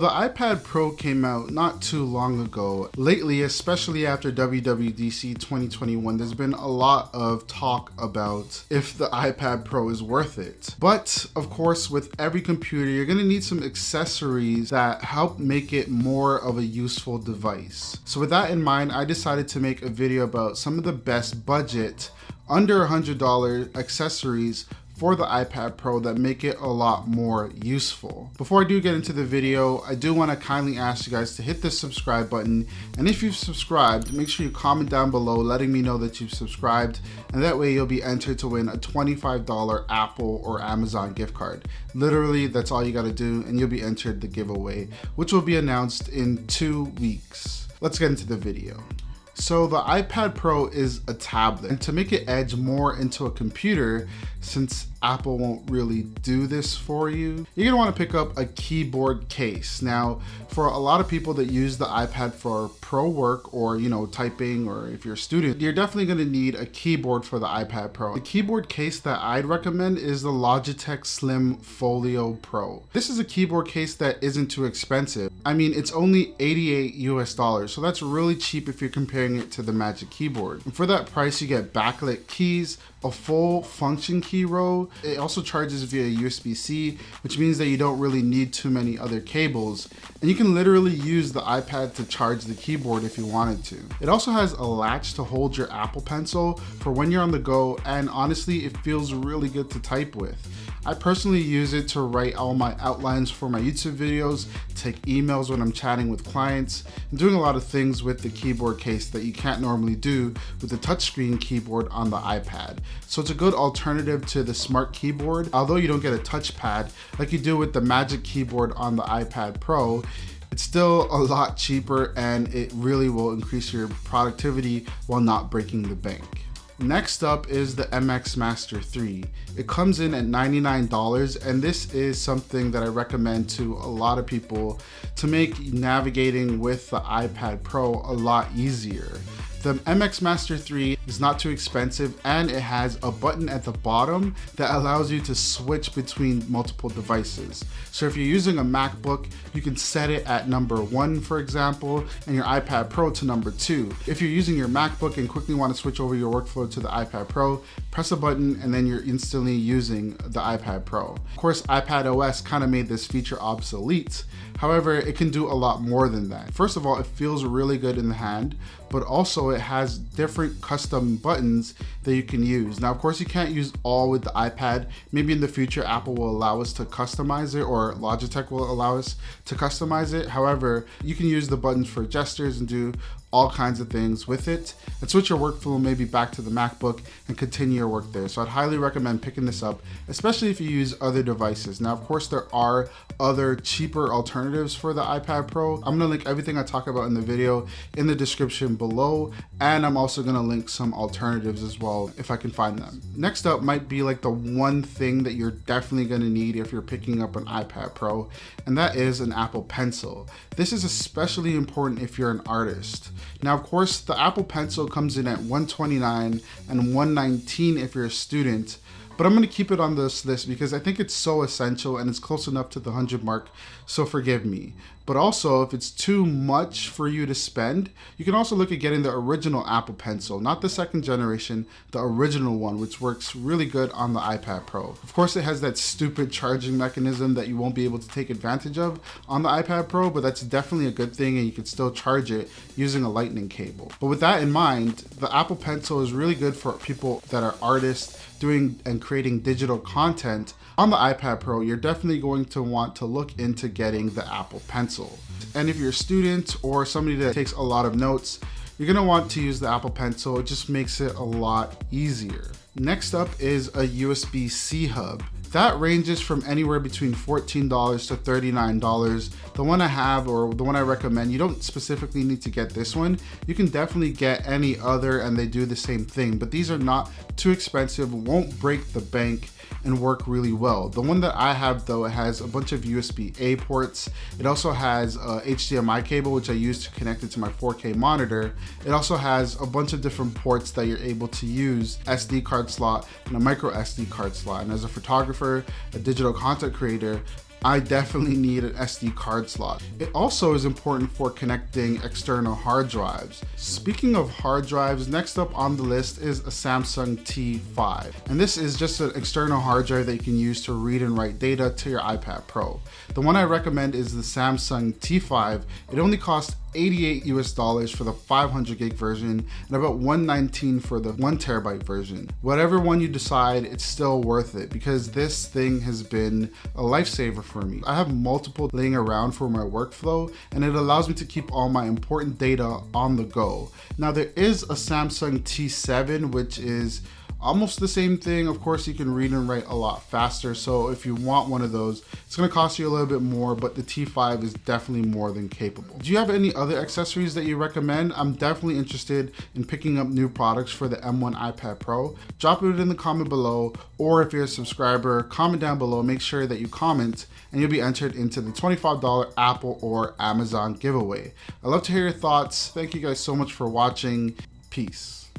The iPad Pro came out not too long ago. Lately, especially after WWDC 2021, there's been a lot of talk about if the iPad Pro is worth it. But of course, with every computer, you're gonna need some accessories that help make it more of a useful device. So with that in mind, I decided to make a video about some of the best budget, under $100 accessories for the iPad Pro that make it a lot more useful. Before I do get into the video, I do want to kindly ask you guys to hit the subscribe button, and if you've subscribed, make sure you comment down below letting me know that you've subscribed, and that way you'll be entered to win a $25 Apple or Amazon gift card. Literally, that's all you got to do, and you'll be entered the giveaway, which will be announced in 2 weeks. Let's get into the video. So the iPad Pro is a tablet, and to make it edge more into a computer, since Apple won't really do this for you, you're gonna wanna pick up a keyboard case. Now, for a lot of people that use the iPad for pro work or, typing, or if you're a student, you're definitely gonna need a keyboard for the iPad Pro. The keyboard case that I'd recommend is the Logitech Slim Folio Pro. This is a keyboard case that isn't too expensive. I mean, it's only $88 US, so that's really cheap if you're comparing it to the Magic Keyboard. And for that price, you get backlit keys, a full function key row. It also charges via USB-C, which means that you don't really need too many other cables. And you can literally use the iPad to charge the keyboard if you wanted to. It also has a latch to hold your Apple Pencil for when you're on the go, and honestly, it feels really good to type with. I personally use it to write all my outlines for my YouTube videos, take emails when I'm chatting with clients, and doing a lot of things with the keyboard case that you can't normally do with the touchscreen keyboard on the iPad. So it's a good alternative to the smart keyboard. Although you don't get a touchpad like you do with the Magic Keyboard on the iPad Pro, it's still a lot cheaper, and it really will increase your productivity while not breaking the bank. Next up is the MX Master 3. It comes in at $99, and this is something that I recommend to a lot of people to make navigating with the iPad Pro a lot easier. The MX Master 3 is not too expensive, and it has a button at the bottom that allows you to switch between multiple devices. So if you're using a MacBook, you can set it at number 1, for example, and your iPad Pro to number 2. If you're using your MacBook and quickly want to switch over your workflow to the iPad Pro, press a button and then you're instantly using the iPad Pro. Of course, iPad OS kind of made this feature obsolete. However, it can do a lot more than that. First of all, it feels really good in the hand, but also it has different custom buttons that you can use. Now, of course, you can't use all with the iPad. Maybe in the future, Apple will allow us to customize it, or Logitech will allow us to customize it. However, you can use the buttons for gestures and do all kinds of things with it, and switch your workflow maybe back to the MacBook and continue your work there. So I'd highly recommend picking this up, especially if you use other devices. Now, of course, there are other cheaper alternatives for the iPad Pro. I'm gonna link everything I talk about in the video in the description below, and I'm also gonna link some alternatives as well if I can find them. Next up might be like the one thing that you're definitely gonna need if you're picking up an iPad Pro, and that is an Apple Pencil. This is especially important if you're an artist. Now, of course, the Apple Pencil comes in at $129 and $119 if you're a student, but I'm gonna keep it on this list because I think it's so essential and it's close enough to the 100 mark, so forgive me. But also, if it's too much for you to spend, you can also look at getting the original Apple Pencil, not the second generation, the original one, which works really good on the iPad Pro. Of course, it has that stupid charging mechanism that you won't be able to take advantage of on the iPad Pro, but that's definitely a good thing, and you can still charge it using a lightning cable. But with that in mind, the Apple Pencil is really good for people that are artists doing and creating digital content. On the iPad Pro, you're definitely going to want to look into getting the Apple Pencil. And if you're a student or somebody that takes a lot of notes, you're gonna want to use the Apple Pencil. It just makes it a lot easier. Next up is a USB-C hub. That ranges from anywhere between $14 to $39. The one I have, or the one I recommend, you don't specifically need to get this one. You can definitely get any other and they do the same thing, but these are not too expensive, won't break the bank, and work really well. The one that I have though, it has a bunch of USB-A ports. It also has a HDMI cable, which I use to connect it to my 4K monitor. It also has a bunch of different ports that you're able to use, SD card slot and a micro SD card slot. And as a photographer, a digital content creator, I definitely need an SD card slot. It also is important for connecting external hard drives. Speaking of hard drives, next up on the list is a Samsung T5. And this is just an external hard drive that you can use to read and write data to your iPad Pro. The one I recommend is the Samsung T5. It only costs $88 for the 500 gig version and about $119 for the 1TB version. Whatever one you decide, it's still worth it because this thing has been a lifesaver for me. I have multiple laying around for my workflow, and it allows me to keep all my important data on the go. Now there is a Samsung T7, which is almost the same thing. Of course, you can read and write a lot faster. So if you want one of those, it's gonna cost you a little bit more, but the T5 is definitely more than capable. Do you have any other accessories that you recommend? I'm definitely interested in picking up new products for the M1 iPad Pro. Drop it in the comment below, or if you're a subscriber, comment down below. Make sure that you comment and you'll be entered into the $25 Apple or Amazon giveaway. I'd love to hear your thoughts. Thank you guys so much for watching. Peace.